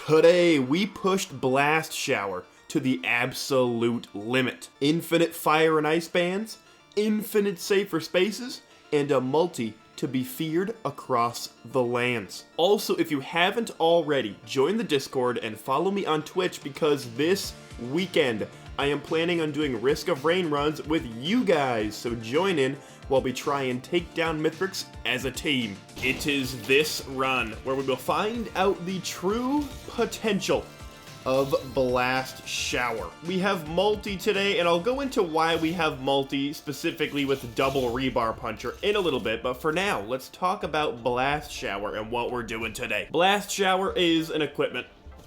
Today, we pushed Blast Shower to the absolute limit. Infinite fire and ice bands, infinite safer spaces, and a multi to be feared across the lands. Also, if you haven't already, join the Discord and follow me on Twitch because this weekend, I am planning on doing Risk of Rain runs with you guys, so join in while we try and take down Mithrix as a team. It is this run where we will find out the true potential of Blast Shower. We have multi today, and I'll go into why we have multi specifically with double rebar puncher in a little bit, but for now, let's talk about Blast Shower and what we're doing today. Blast Shower is an equipment,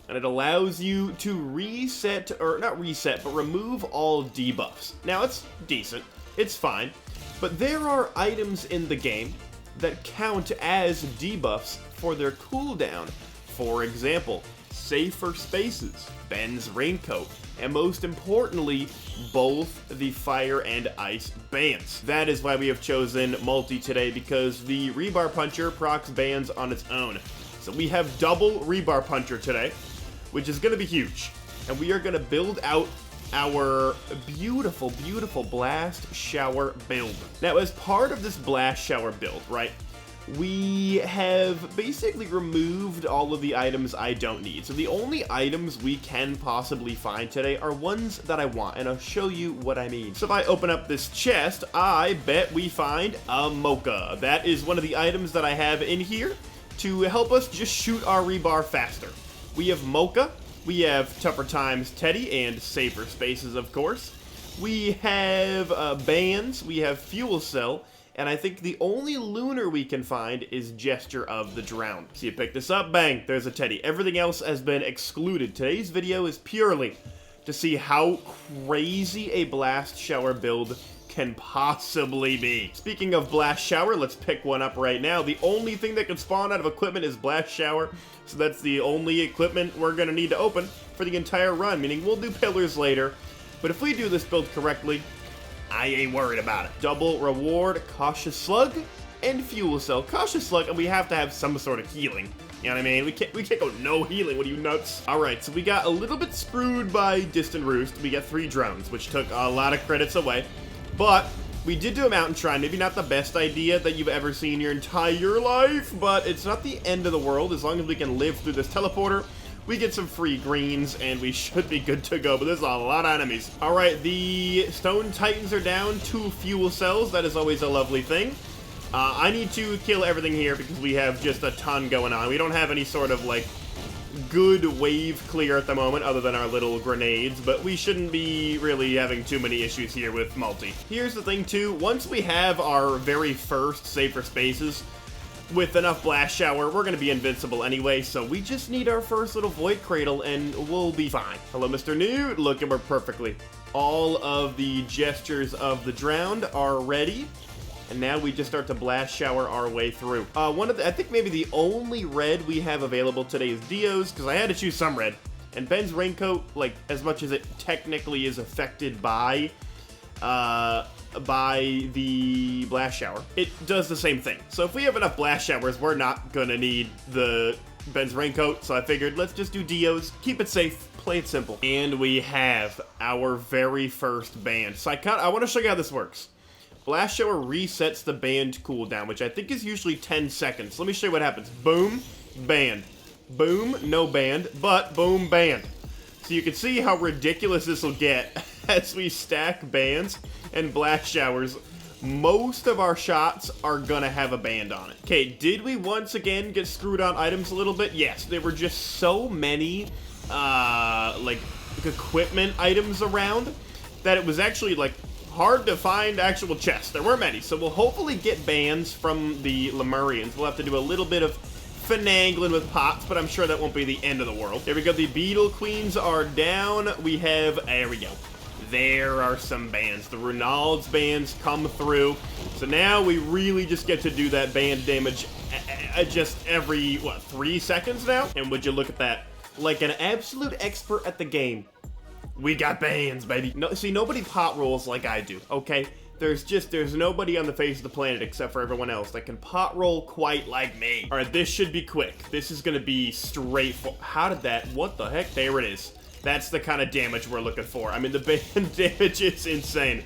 and it allows you to reset, or not reset, but remove all debuffs. Now, it's decent, it's fine, but there are items in the game that count as debuffs for their cooldown. For example, Safer Spaces, Ben's Raincoat, and most importantly, both the Fire and Ice bands. That is why we have chosen multi today, because the Rebar Puncher procs bands on its own. So we have double Rebar Puncher today, which is going to be huge. And we are going to build out our beautiful, beautiful Blast Shower build. Now, as part of this Blast Shower build, right, we have basically removed all of the items I don't need. So the only items we can possibly find today are ones that I want, and I'll show you what I mean. So if I open up this chest, I bet we find a Mocha. That is one of the items that I have in here to help us just shoot our rebar faster. We have Mocha, we have Tougher Times Teddy, and Safer Spaces, of course. We have bands, we have Fuel Cell, and I think the only lunar we can find is Gesture of the Drowned. So you pick this up, bang, there's a Teddy. Everything else has been excluded. Today's video is purely to see how crazy a Blast Shower build can possibly be. Speaking of Blast Shower, let's pick one up right now. The only thing that can spawn out of equipment is Blast Shower, so that's the only equipment we're gonna need to open for the entire run, meaning we'll do pillars later. But if we do this build correctly, I ain't worried about it. Double reward, Cautious Slug, and Fuel Cell. Cautious Slug, and we have to have some sort of healing. You know what I mean? We can't go no healing. What are you, nuts? Alright, so we got a little bit screwed by Distant Roost. We got 3 drones, which took a lot of credits away. But we did do a mountain shrine. Maybe not the best idea that you've ever seen in your entire life, but it's not the end of the world. As long as we can live through this teleporter, we get some free greens, and we should be good to go, but there's a lot of enemies. All right, the Stone Titans are down 2 fuel cells. That is always a lovely thing. I need to kill everything here because we have just a ton going on. We don't have any sort of, like, good wave clear at the moment other than our little grenades, but we shouldn't be really having too many issues here with multi. Here's the thing, too. Once we have our very first Safer Spaces, with enough Blast Shower, we're gonna be invincible anyway, so we just need our first little Void Cradle and we'll be fine. Hello, Mr. Newt. Look at her perfectly. All of the Gestures of the Drowned are ready, and now we just start to Blast Shower our way through. I think maybe the only red we have available today is Dio's, because I had to choose some red. And Ben's Raincoat, like, as much as it technically is affected by the Blast Shower, it does the same thing. So if we have enough Blast Showers, we're not gonna need the Ben's Raincoat, so I figured let's just do Dio's, keep it safe, play it simple. And we have our very first band. So I want to show you how this works. Blast Shower resets the band cooldown, which I think is usually 10 seconds. Let me show you what happens. Boom, band. Boom, no band, but boom, band. So you can see how ridiculous this will get as we stack bands and Blast Showers. Most of our shots are gonna have a band on it. Okay, did we once again get screwed on items a little bit? Yes, there were just so many, like, equipment items around that it was actually, like, hard to find actual chests. There weren't many, so we'll hopefully get bands from the Lemurians. We'll have to do a little bit of finagling with pots, but I'm sure that won't be the end of the world. There we go, the Beetle Queens are down. We have, there we go. There are some bands. The Ronald's bands come through. So now we really just get to do that band damage just every, what, 3 seconds now? And would you look at that? Like an absolute expert at the game. We got bands, baby. No, see, nobody pot rolls like I do, okay? There's nobody on the face of the planet except for everyone else that can pot roll quite like me. All right, this should be quick. This is gonna be straightforward. How did that, what the heck? There it is. That's the kind of damage we're looking for. I mean, the band damage is insane.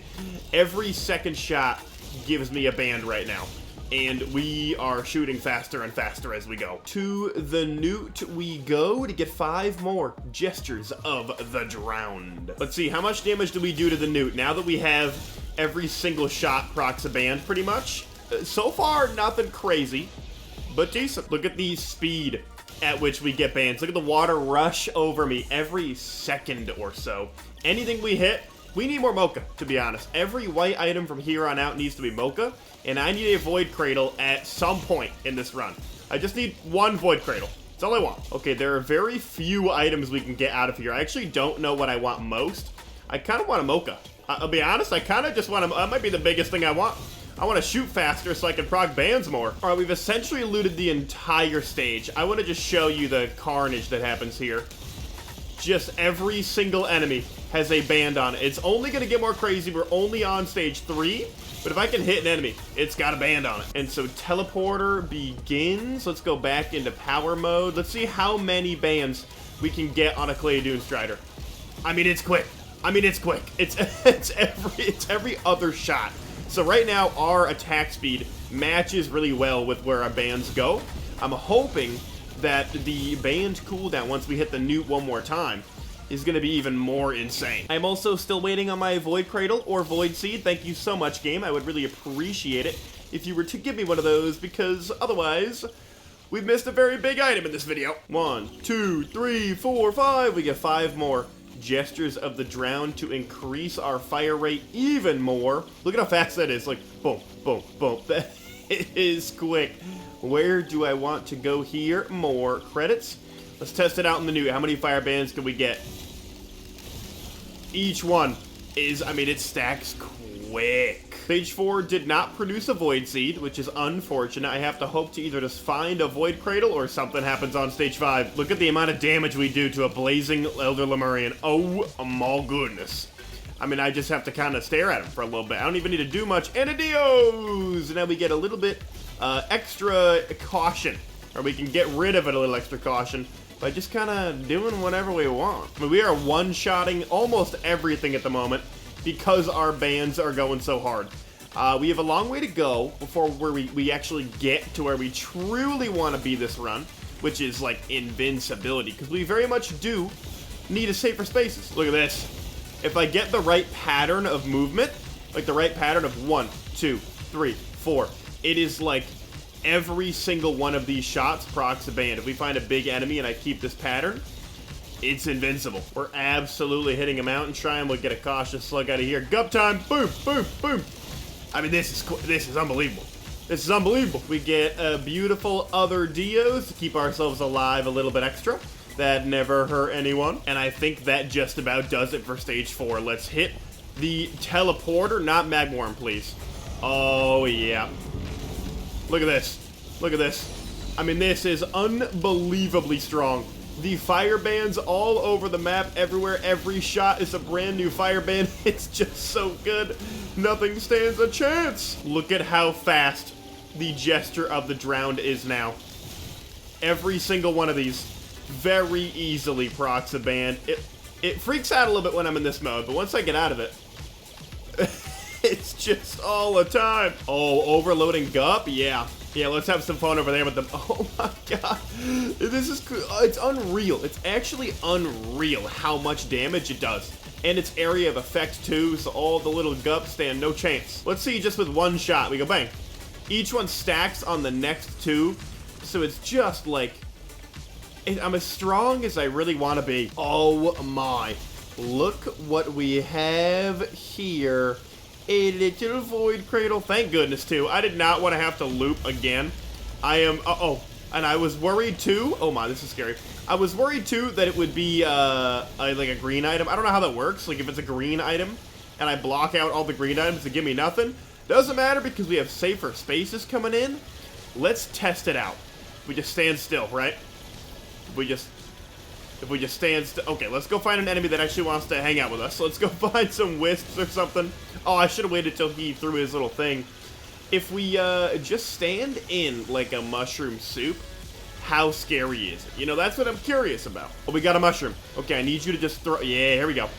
Every second shot gives me a band right now. And we are shooting faster and faster as we go. To the newt we go to get 5 more Gestures of the Drowned. Let's see, how much damage do we do to the newt? Now that we have every single shot procs a band, pretty much. So far, nothing crazy, but decent. Look at the speed at which we get bans. Look at the water rush over me every second or so. Anything we hit, we need more Mocha, to be honest. Every white item from here on out needs to be Mocha, and I need a Void Cradle at some point in this run. I just need 1 Void Cradle. That's all I want. Okay, there are very few items we can get out of here. I actually don't know what I want most. I kind of want a Mocha. I'll be honest, I kind of just want to, that might be the biggest thing I want. I want to shoot faster so I can proc bands more. All right, we've essentially looted the entire stage. I want to just show you the carnage that happens here. Just every single enemy has a band on it. It's only going to get more crazy. We're only on stage 3, but if I can hit an enemy, it's got a band on it. And so teleporter begins. Let's go back into power mode. Let's see how many bands we can get on a Claydun Strider. I mean, it's quick. It's every other shot. So right now, our attack speed matches really well with where our bands go. I'm hoping that the band cooldown, once we hit the newt one more time, is going to be even more insane. I'm also still waiting on my Void Cradle or Void Seed. Thank you so much, game. I would really appreciate it if you were to give me one of those, because otherwise, we've missed a very big item in this video. 1, 2, 3, 4, 5. We get 5 more Gestures of the Drowned to increase our fire rate even more. Look at how fast that is. Like, boom, boom, boom. That is quick. Where do I want to go here? More credits. Let's test it out in the new. How many fire bands can we get? Each one is, I mean, it stacks quick. Stage 4 did not produce a Void Seed, which is unfortunate. I have to hope to either just find a Void Cradle or something happens on stage 5. Look at the amount of damage we do to a Blazing Elder Lemurian. Oh my goodness. I mean, I just have to kind of stare at him for a little bit. I don't even need to do much. And adios! Now we get a little bit extra caution, or we can get rid of it a little extra caution by just kind of doing whatever we want. I mean, we are one-shotting almost everything at the moment because our bands are going so hard. We have a long way to go before where we actually get to where we truly want to be this run, which is like invincibility, because we very much do need a safer spaces. Look at this. If I get the right pattern of movement, like the right pattern of 1, 2, 3, 4, it is like every single one of these shots procs a band. If we find a big enemy and I keep this pattern, it's invincible. We're absolutely hitting a mountain shrine. We'll get a cautious slug out of here. Gup time. Boom, boom, boom. I mean, this is unbelievable. This is unbelievable. We get a beautiful other Dios to keep ourselves alive a little bit extra. That never hurt anyone. And I think that just about does it for stage 4. Let's hit the teleporter. Not Magworm, please. Oh, yeah. Look at this. Look at this. I mean, this is unbelievably strong. The fire bands all over the map, everywhere. Every shot is a brand new fire band. It's just so good. Nothing stands a chance. Look at how fast the Gesture of the Drowned is now. Every single one of these very easily procs a band. It freaks out a little bit when I'm in this mode, but once I get out of it, it's just all the time. Oh, overloading Gup? Yeah. Yeah, let's have some fun over there with them. Oh my god. This is cool. It's unreal. It's actually unreal how much damage it does. And its area of effect too, so all the little Gups stand no chance. Let's see, just with one shot, we go bang. Each one stacks on the next 2, so it's just like, I'm as strong as I really want to be. Oh my. Look what we have here. A little Void Cradle. Thank goodness, too. I did not want to have to loop again. I am... Uh-oh. And I was worried, too... Oh, my. This is scary. I was worried, too, that it would be, like a green item. I don't know how that works. Like, if it's a green item, and I block out all the green items to give me nothing, doesn't matter because we have safer spaces coming in. Let's test it out. We just stand still, right? We just... If we just stand okay, let's go find an enemy that actually wants to hang out with us. Let's go find some wisps or something. Oh, I should have waited till he threw his little thing. If we just stand in like a mushroom soup, how scary is it? You know, that's what I'm curious about. Oh, we got a mushroom. Okay, I need you to just throw. Yeah, here we go.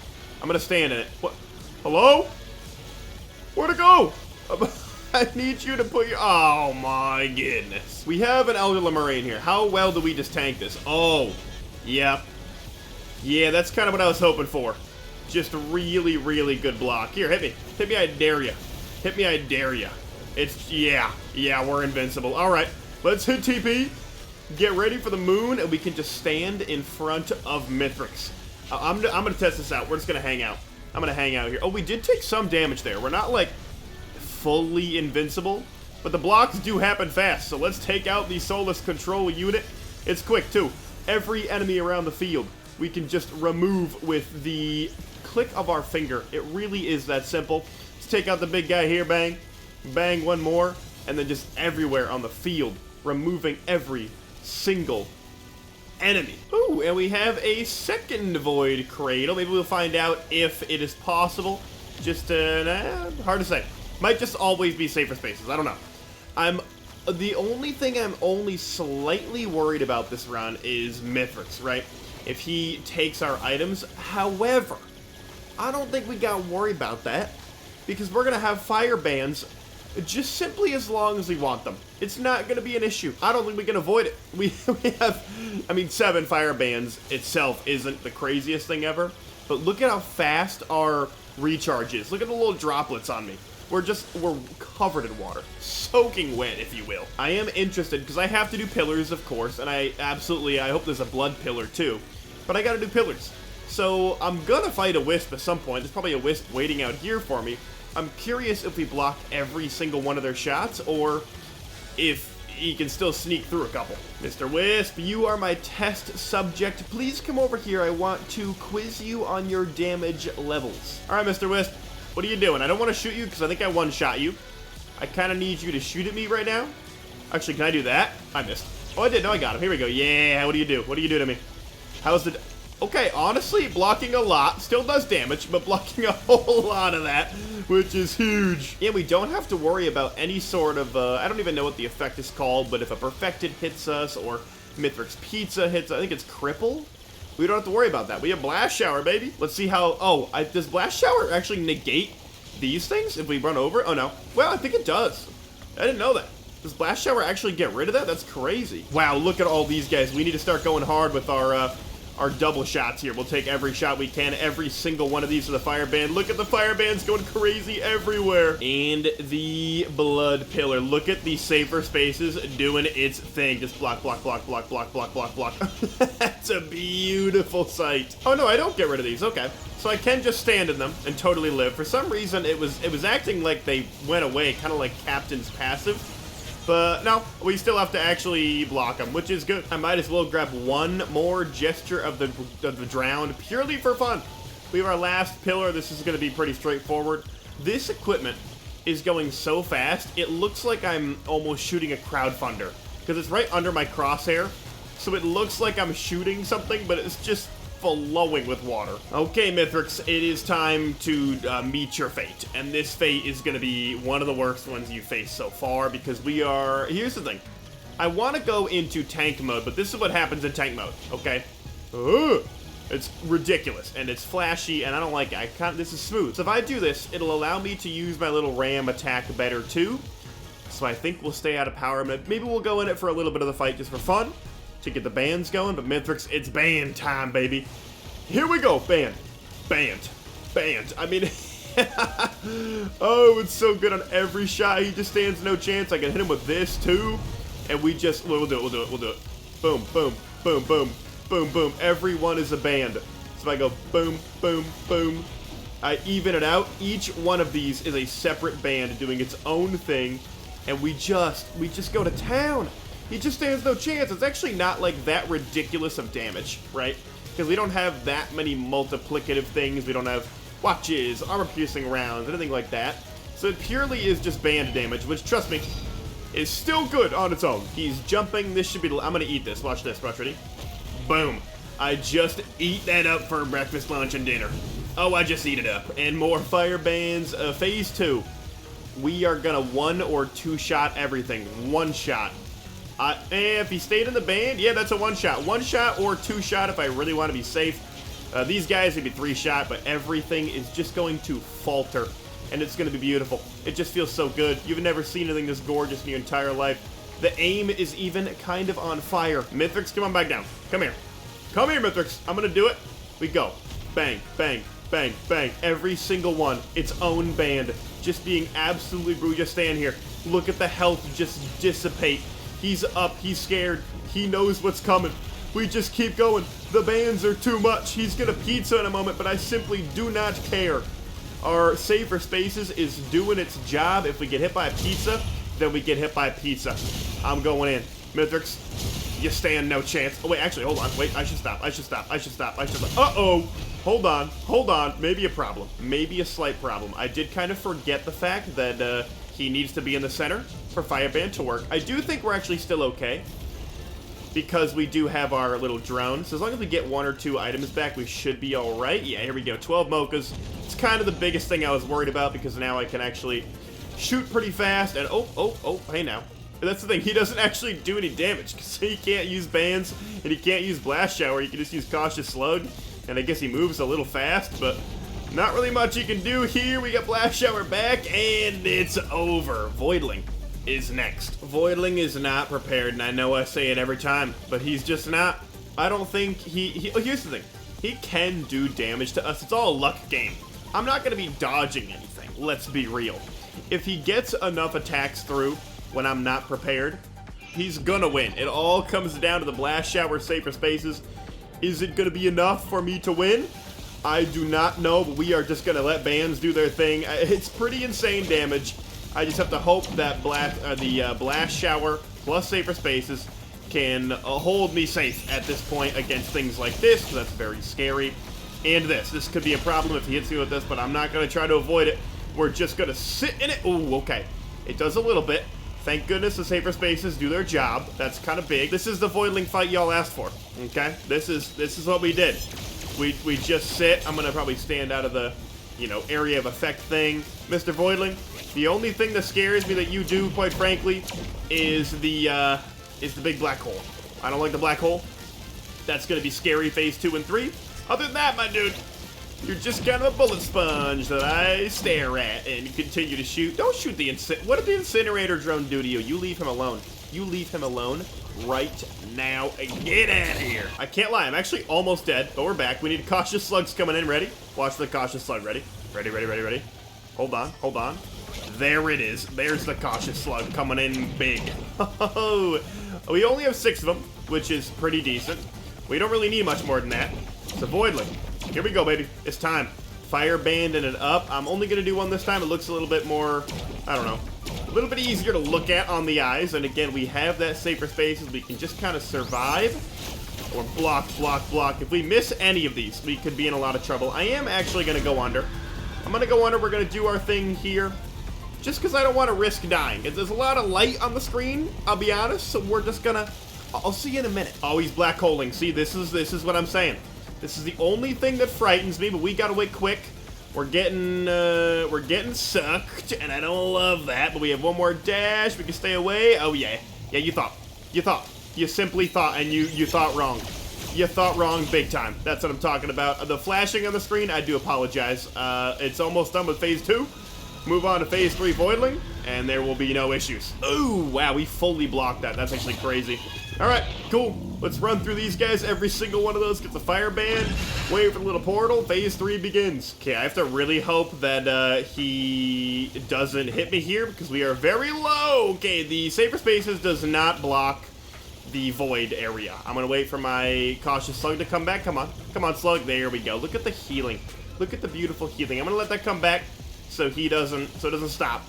I'm gonna stand in it. What? Hello? Where'd it go? I need you to put your... Oh, my goodness. We have an Elder Lemurian here. How well do we just tank this? Oh, yep. Yeah, that's kind of what I was hoping for. Just a really, really good block. Here, hit me. Hit me, I dare ya. Hit me, I dare ya. It's... Yeah, we're invincible. All right, let's hit TP. Get ready for the moon, and we can just stand in front of Mithrix. I'm going to test this out. We're just going to hang out. I'm going to hang out here. Oh, we did take some damage there. We're not, like... fully invincible, but the blocks do happen fast, so let's take out the Soulless Control unit. It's quick too. Every enemy around the field we can just remove with the click of our finger. It really is that simple. Let's take out the big guy here, bang, bang, one more, and then just everywhere on the field, removing every single enemy. Ooh, and we have a second Void Cradle. Maybe we'll find out if it is possible. Just hard to say. Might just always be safer spaces. I don't know. The only thing I'm only slightly worried about this round is Mithrix, right? If he takes our items. However, I don't think we gotta worry about that because we're gonna have fire bans just simply as long as we want them. It's not gonna be an issue. I don't think we can avoid it. We have, I mean, 7 fire bans itself isn't the craziest thing ever, but look at how fast our recharge is. Look at the little droplets on me. We're covered in water. Soaking wet, if you will. I am interested, because I have to do pillars, of course, and I hope there's a blood pillar, too. But I gotta do pillars. So, I'm gonna fight a wisp at some point. There's probably a wisp waiting out here for me. I'm curious if we block every single one of their shots, or if he can still sneak through a couple. Mr. Wisp, you are my test subject. Please come over here. I want to quiz you on your damage levels. Alright, Mr. Wisp. What are you doing? I don't want to shoot you because I think I one-shot you. I kind of need you to shoot at me right now. Actually, can I do that? I missed. Oh, I did. No, I got him. Here we go. Yeah, what do you do? What do you do to me? How's the... Okay, honestly, blocking a lot. Still does damage, but blocking a whole lot of that, which is huge. Yeah, we don't have to worry about any sort of... I don't even know what the effect is called, but if a Perfected hits us or Mithrix Pizza hits us, I think it's Cripple. We don't have to worry about that. We have Blast Shower, baby. Let's see how... Oh, does Blast Shower actually negate these things if we run over? Oh, no. Well, I think it does. I didn't know that. Does Blast Shower actually get rid of that? That's crazy. Wow, look at all these guys. We need to start going hard with our double shots here. We'll take every shot we can. Every single one of these to the fire band. Look at the fire bands going crazy everywhere. And the blood pillar. Look at the safer spaces doing its thing. Just block, block, block, block, block, block, block, block. That's a beautiful sight. Oh no, I don't get rid of these. Okay. So I can just stand in them and totally live. For some reason, it was acting like they went away, kind of like Captain's passive. But no, we still have to actually block them, which is good. I might as well grab one more Gesture of the Drowned, purely for fun. We have our last pillar. This is going to be pretty straightforward. This equipment is going so fast, it looks like I'm almost shooting a crowdfunder, because it's right under my crosshair. So it looks like I'm shooting something, but it's just flowing with water. Okay, Mithrix, it is time to meet your fate. And this fate is going to be one of the worst ones you've faced so far, because we are... Here's the thing. I want to go into tank mode, but this is what happens in tank mode, okay? It's ridiculous, and it's flashy, and I don't like it. This is smooth. So if I do this, it'll allow me to use my little ram attack better, too. So I think we'll stay out of power. Maybe we'll go in it for a little bit of the fight just for fun, to get the bands going, but Mithrix, it's band time, baby. Here we go, band. Band. Band. I mean, oh, it's so good on every shot. He just stands no chance. I can hit him with this, too. And we'll do it, we'll do it. Boom, boom, boom, boom, boom, boom. Everyone is a band. So if I go boom, boom, boom, I even it out. Each one of these is a separate band doing its own thing, and we just go to town. He just stands no chance. It's actually not like that ridiculous of damage, right? Because we don't have that many multiplicative things. We don't have watches, armor-piercing rounds, anything like that. So it purely is just band damage, which, trust me, is still good on its own. He's jumping. This should be... I'm going to eat this. Watch this. Watch, ready? Boom. I just eat that up for breakfast, lunch, and dinner. Oh, I just eat it up. And more fire bands. Phase 2. We are gonna 1 or 2 shot everything. 1 shot. If he stayed in the band, yeah, that's a 1 shot. 1 shot or 2 shot if I really want to be safe. These guys would be 3 shot, but everything is just going to falter. And it's going to be beautiful. It just feels so good. You've never seen anything this gorgeous in your entire life. The aim is even kind of on fire. Mithrix, come on back down. Come here. Come here, Mithrix. I'm going to do it. We go. Bang, bang, bang, bang. Every single one. Its own band. Just being absolutely brutal. Just stand here. Look at the health just dissipate. He's up. He's scared. He knows what's coming. We just keep going. The bands are too much. He's going to pizza in a moment, but I simply do not care. Our safer spaces is doing its job. If we get hit by a pizza, then we get hit by a pizza. I'm going in. Mithrix, you stand no chance. Oh, wait, actually, hold on. Wait, I should stop. I should stop. I should stop. I should stop. Uh-oh. Hold on. Hold on. Maybe a problem. Maybe a slight problem. I did kind of forget the fact that he needs to be in the center for Fireband to work. I do think we're actually still okay, because we do have our little drone. So as long as we get 1 or 2 items back, we should be all right. Yeah, here we go. 12 mochas. It's kind of the biggest thing I was worried about, because now I can actually shoot pretty fast. And hey now. But that's the thing. He doesn't actually do any damage, because he can't use bands and he can't use blast shower. He can just use cautious slug. And I guess he moves a little fast, but not really much he can do here. We got blast shower back, and it's over. Voidling is next. Voidling is not prepared, and I know I say it every time, but he's just not. I don't think oh, here's the thing. He can do damage to us. It's all a luck game. I'm not going to be dodging anything. Let's be real. If he gets enough attacks through when I'm not prepared, he's gonna win. It all comes down to the blast shower safer spaces. Is it going to be enough for me to win? I do not know, but we are just going to let bands do their thing. It's pretty insane damage. I just have to hope that the blast shower plus safer spaces can hold me safe at this point against things like this, because that's very scary. And this could be a problem if he hits me with this, but I'm not going to try to avoid it. We're just going to sit in it. Ooh, okay. It does a little bit. Thank goodness the safer spaces do their job. That's kind of big. This is the Voidling fight y'all asked for, okay? This is what we did. We just sit. I'm going to probably stand out of the, area of effect thing. Mr. Voidling, the only thing that scares me that you do, quite frankly, is the big black hole. I don't like the black hole. That's going to be scary phase 2 and 3. Other than that, my dude, you're just kind of a bullet sponge that I stare at and continue to shoot. Don't shoot the what did the incinerator drone do to you? You leave him alone. You leave him alone right now and get out of here. I can't lie, I'm actually almost dead, but we're back. We need cautious slugs coming in. Ready? Watch the cautious slug. Ready? Ready, ready, ready, ready. Hold on, hold on. There it is. There's the cautious slug coming in big. Oh, we only have 6 of them, which is pretty decent. We don't really need much more than that. It's a Voidling. Here we go, baby. It's time. Fire banding it up. I'm only going to do one this time. It looks a little bit more, I don't know, a little bit easier to look at on the eyes. And again, we have that safer spaces. We can just kind of survive or block, block, block. If we miss any of these, we could be in a lot of trouble. I am actually going to go under. I'm going to go under. We're going to do our thing here just because I don't want to risk dying. There's a lot of light on the screen, I'll be honest. So we're just going to, I'll see you in a minute. Oh, he's black holing. See, this is what I'm saying. This is the only thing that frightens me, but we gotta wait quick. We're getting sucked, and I don't love that, but we have one more dash. We can stay away. Oh, yeah. Yeah, you thought. You simply thought, and you thought wrong. You thought wrong big time. That's what I'm talking about. The flashing on the screen, I do apologize. It's almost done with phase 2. Move on to phase 3 Voidling, and there will be no issues. Ooh, wow, we fully blocked that. That's actually crazy. All right, cool. Let's run through these guys. Every single one of those gets a fire band. Wait for the little portal. Phase 3 begins. Okay, I have to really hope that he doesn't hit me here because we are very low. Okay, the safer spaces does not block the void area. I'm going to wait for my cautious slug to come back. Come on. Come on, slug. There we go. Look at the healing. Look at the beautiful healing. I'm going to let that come back so it doesn't stop.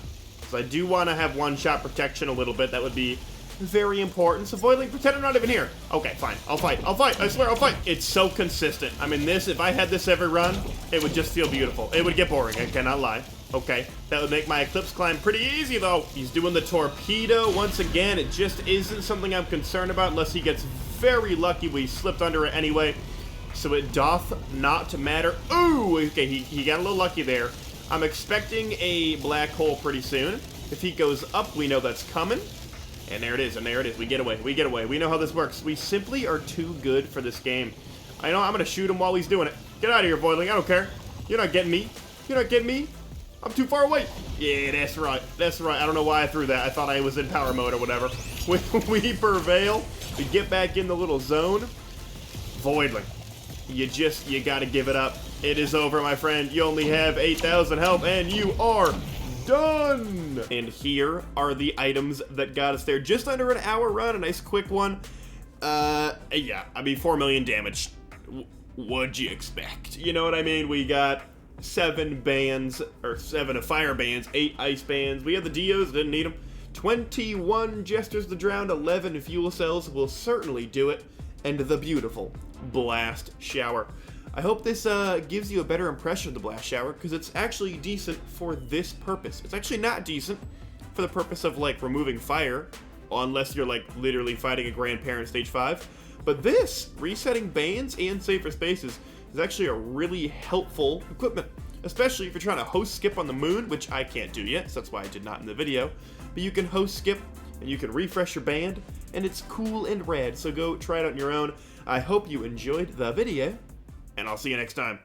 So I do want to have one-shot protection a little bit. That would be very important. So Voidling, pretend I'm not even here. Okay, fine. I'll fight. I swear I'll fight. It's so consistent. I mean, if I had this every run, it would just feel beautiful. It would get boring. I cannot lie. Okay, that would make my Eclipse climb pretty easy, though. He's doing the torpedo once again. It just isn't something I'm concerned about unless he gets very lucky. We slipped under it anyway. so it doth not matter. Ooh, okay, he got a little lucky there. I'm expecting a black hole pretty soon. If he goes up, we know that's coming. And there it is, and there it is. We get away, we get away. We know how this works. We simply are too good for this game. I know, I'm gonna shoot him while he's doing it. Get out of here, Voidling, I don't care. You're not getting me. You're not getting me. I'm too far away. Yeah, that's right. That's right. I don't know why I threw that. I thought I was in power mode or whatever. We prevail. We get back in the little zone. Voidling, you gotta give it up. It is over, my friend. You only have 8,000 health, and you are done. And here are the items that got us there. Just under an hour run, a nice quick one. Yeah, I mean, 4 million damage. What'd you expect? You know what I mean? We got 7 bands, or 7 fire bands, 8 ice bands. We have the Dios, didn't need them. 21 Jesters to Drown, 11 fuel cells will certainly do it. And the beautiful Blast Shower. I hope this gives you a better impression of the Blast Shower, because it's actually decent for this purpose. It's actually not decent for the purpose of, like, removing fire, unless you're, like, literally fighting a Grandparent Stage 5. But this, resetting bands and safer spaces, is actually a really helpful equipment, especially if you're trying to host skip on the moon, which I can't do yet, so that's why I did not in the video. But you can host skip, and you can refresh your band, and it's cool and rad, so go try it out on your own. I hope you enjoyed the video, and I'll see you next time.